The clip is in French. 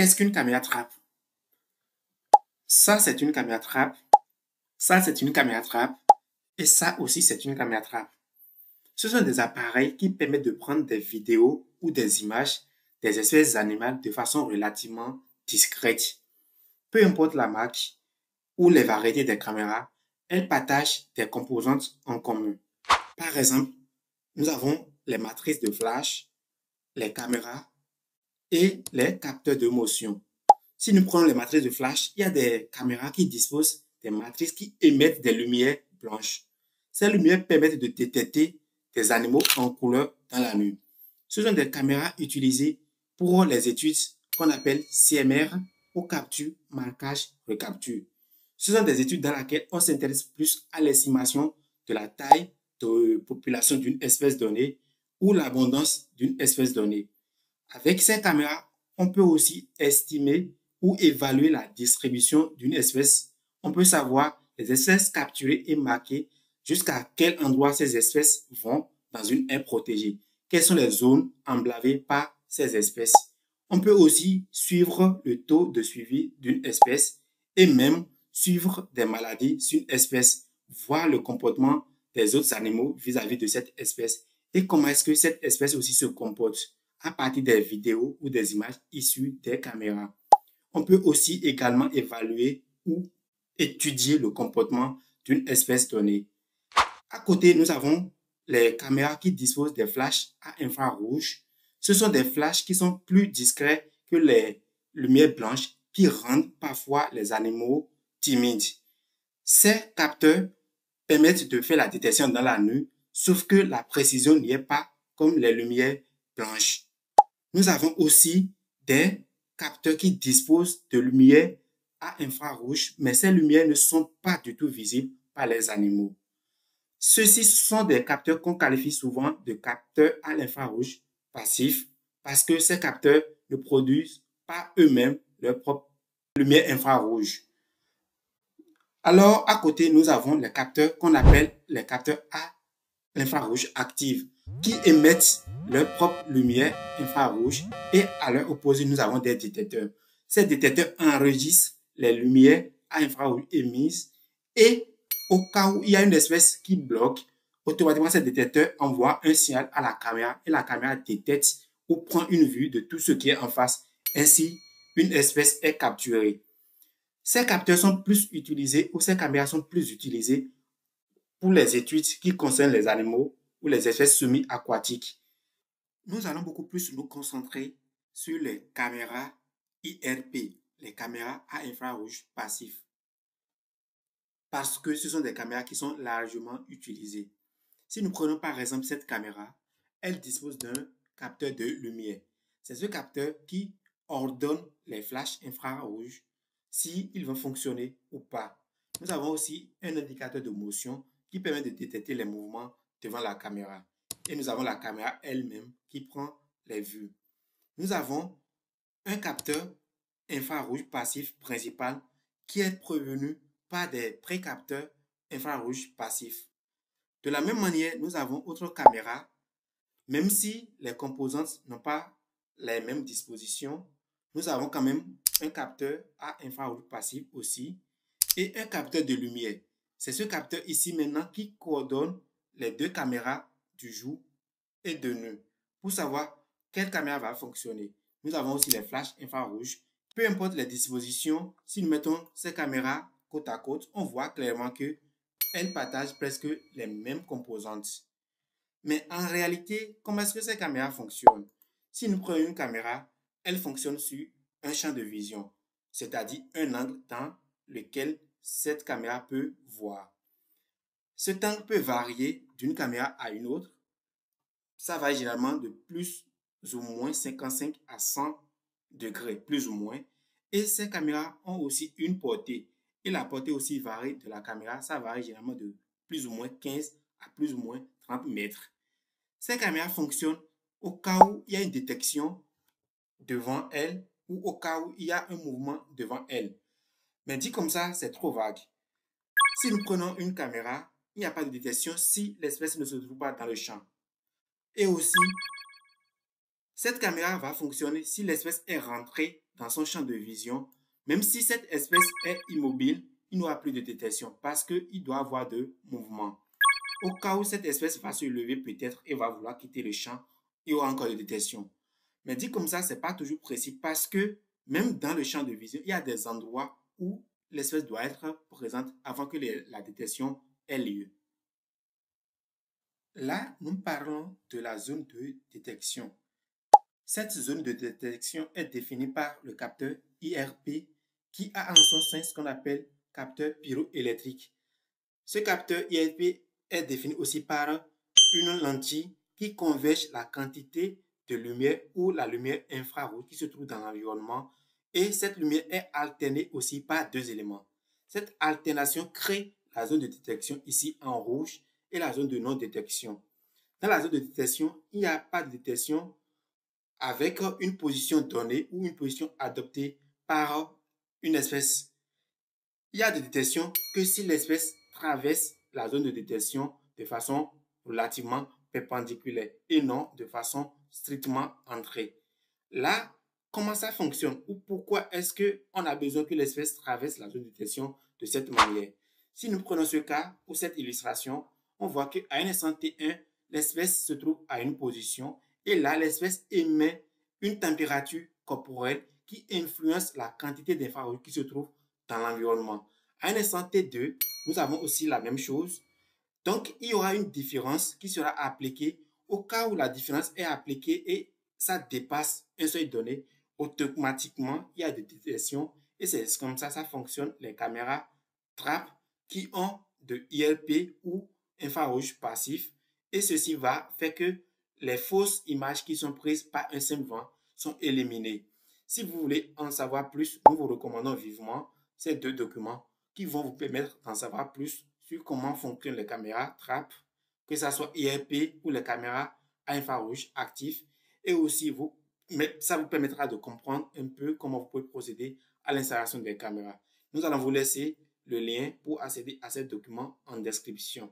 Qu'est-ce qu'une caméra trappe? Ça, c'est une caméra trappe. Ça, c'est une caméra trappe. Et ça aussi, c'est une caméra trappe. Ce sont des appareils qui permettent de prendre des vidéos ou des images des espèces animales de façon relativement discrète. Peu importe la marque ou les variétés des caméras, elles partagent des composantes en commun. Par exemple, nous avons les matrices de flash, les caméras et les capteurs de motion. Si nous prenons les matrices de flash, il y a des caméras qui disposent des matrices qui émettent des lumières blanches. Ces lumières permettent de détecter des animaux en couleur dans la nuit. Ce sont des caméras utilisées pour les études qu'on appelle CMR ou capture, marquage, recapture. Ce sont des études dans lesquelles on s'intéresse plus à l'estimation de la taille de population d'une espèce donnée ou l'abondance d'une espèce donnée. Avec ces caméras, on peut aussi estimer ou évaluer la distribution d'une espèce. On peut savoir les espèces capturées et marquées, jusqu'à quel endroit ces espèces vont dans une aire protégée. Quelles sont les zones emblavées par ces espèces. On peut aussi suivre le taux de suivi d'une espèce et même suivre des maladies sur une espèce, voir le comportement des autres animaux vis-à-vis de cette espèce et comment est-ce que cette espèce aussi se comporte à partir des vidéos ou des images issues des caméras. On peut aussi également évaluer ou étudier le comportement d'une espèce donnée. À côté, nous avons les caméras qui disposent des flashs à infrarouge. Ce sont des flashs qui sont plus discrets que les lumières blanches qui rendent parfois les animaux timides. Ces capteurs permettent de faire la détection dans la nuit, sauf que la précision n'y est pas comme les lumières blanches. Nous avons aussi des capteurs qui disposent de lumière à infrarouge, mais ces lumières ne sont pas du tout visibles par les animaux. Ceux-ci sont des capteurs qu'on qualifie souvent de capteurs à l'infrarouge passifs parce que ces capteurs ne produisent pas eux-mêmes leur propre lumière infrarouge. Alors, à côté, nous avons les capteurs qu'on appelle les capteurs à l'infrarouge active qui émettent leur propre lumière infrarouge et à leur opposé, nous avons des détecteurs. Ces détecteurs enregistrent les lumières à infrarouge émises et au cas où il y a une espèce qui bloque, automatiquement ces détecteurs envoient un signal à la caméra et la caméra détecte ou prend une vue de tout ce qui est en face. Ainsi, une espèce est capturée. Ces capteurs sont plus utilisés ou ces caméras sont plus utilisées pour les études qui concernent les animaux ou les espèces semi-aquatiques. Nous allons beaucoup plus nous concentrer sur les caméras IRP, les caméras à infrarouge passif, parce que ce sont des caméras qui sont largement utilisées. Si nous prenons par exemple cette caméra, elle dispose d'un capteur de lumière. C'est ce capteur qui ordonne les flashs infrarouges s'ils vont fonctionner ou pas. Nous avons aussi un indicateur de motion qui permet de détecter les mouvements devant la caméra. Et nous avons la caméra elle-même qui prend les vues. Nous avons un capteur infrarouge passif principal qui est prévenu par des précapteurs infrarouge passifs. De la même manière, nous avons autre caméra, même si les composantes n'ont pas les mêmes dispositions, nous avons quand même un capteur à infrarouge passif aussi et un capteur de lumière. C'est ce capteur ici maintenant qui coordonne les deux caméras du jour et de nuit pour savoir quelle caméra va fonctionner. Nous avons aussi les flashs infrarouges. Peu importe les dispositions, si nous mettons ces caméras côte à côte, on voit clairement qu'elles partagent presque les mêmes composantes. Mais en réalité, comment est-ce que ces caméras fonctionnent? Si nous prenons une caméra, elle fonctionne sur un champ de vision, c'est-à-dire un angle dans lequel cette caméra peut voir. Cet angle peut varier d'une caméra à une autre. Ça va généralement de plus ou moins 55 à 100 degrés, plus ou moins. Et ces caméras ont aussi une portée. Et la portée aussi varie de la caméra. Ça varie généralement de plus ou moins 15 à plus ou moins 30 mètres. Ces caméras fonctionnent au cas où il y a une détection devant elle ou au cas où il y a un mouvement devant elle. Mais dit comme ça, c'est trop vague. Si nous prenons une caméra, il n'y a pas de détection si l'espèce ne se trouve pas dans le champ. Et aussi, cette caméra va fonctionner si l'espèce est rentrée dans son champ de vision, même si cette espèce est immobile, il n'aura plus de détection parce qu'il doit avoir de mouvement. Au cas où cette espèce va se lever peut-être et va vouloir quitter le champ, il y aura encore de détection. Mais dit comme ça, ce n'est pas toujours précis parce que même dans le champ de vision, il y a des endroits où l'espèce doit être présente avant que la détection ait lieu. Là, nous parlons de la zone de détection. Cette zone de détection est définie par le capteur IRP qui a en son sein ce qu'on appelle capteur pyroélectrique. Ce capteur IRP est défini aussi par une lentille qui converge la quantité de lumière ou la lumière infrarouge qui se trouve dans l'environnement et cette lumière est alternée aussi par deux éléments. Cette alternation crée la zone de détection ici en rouge et la zone de non-détection. Dans la zone de détection, il n'y a pas de détection avec une position donnée ou une position adoptée par une espèce. Il y a de détection que si l'espèce traverse la zone de détection de façon relativement perpendiculaire et non de façon strictement entrée. Là, comment ça fonctionne ou pourquoi est-ce qu'on a besoin que l'espèce traverse la zone de détection de cette manière? Si nous prenons ce cas ou cette illustration, on voit qu'à un instant T1, l'espèce se trouve à une position et là, l'espèce émet une température corporelle qui influence la quantité d'infrarouge qui se trouve dans l'environnement. À un instant T2, nous avons aussi la même chose. Donc, il y aura une différence qui sera appliquée. Au cas où la différence est appliquée et ça dépasse un seuil donné, automatiquement, il y a des détections. Et c'est comme ça fonctionne les caméras trappe qui ont de IRP ou infrarouge passif. Et ceci va faire que les fausses images qui sont prises par un simple vent sont éliminées. Si vous voulez en savoir plus, nous vous recommandons vivement ces deux documents qui vont vous permettre d'en savoir plus sur comment fonctionnent les caméras trappe, que ce soit IRP ou les caméras à infrarouge actifs. Et aussi, ça vous permettra de comprendre un peu comment vous pouvez procéder à l'installation des caméras. Nous allons vous laisser le lien pour accéder à ces documents en description.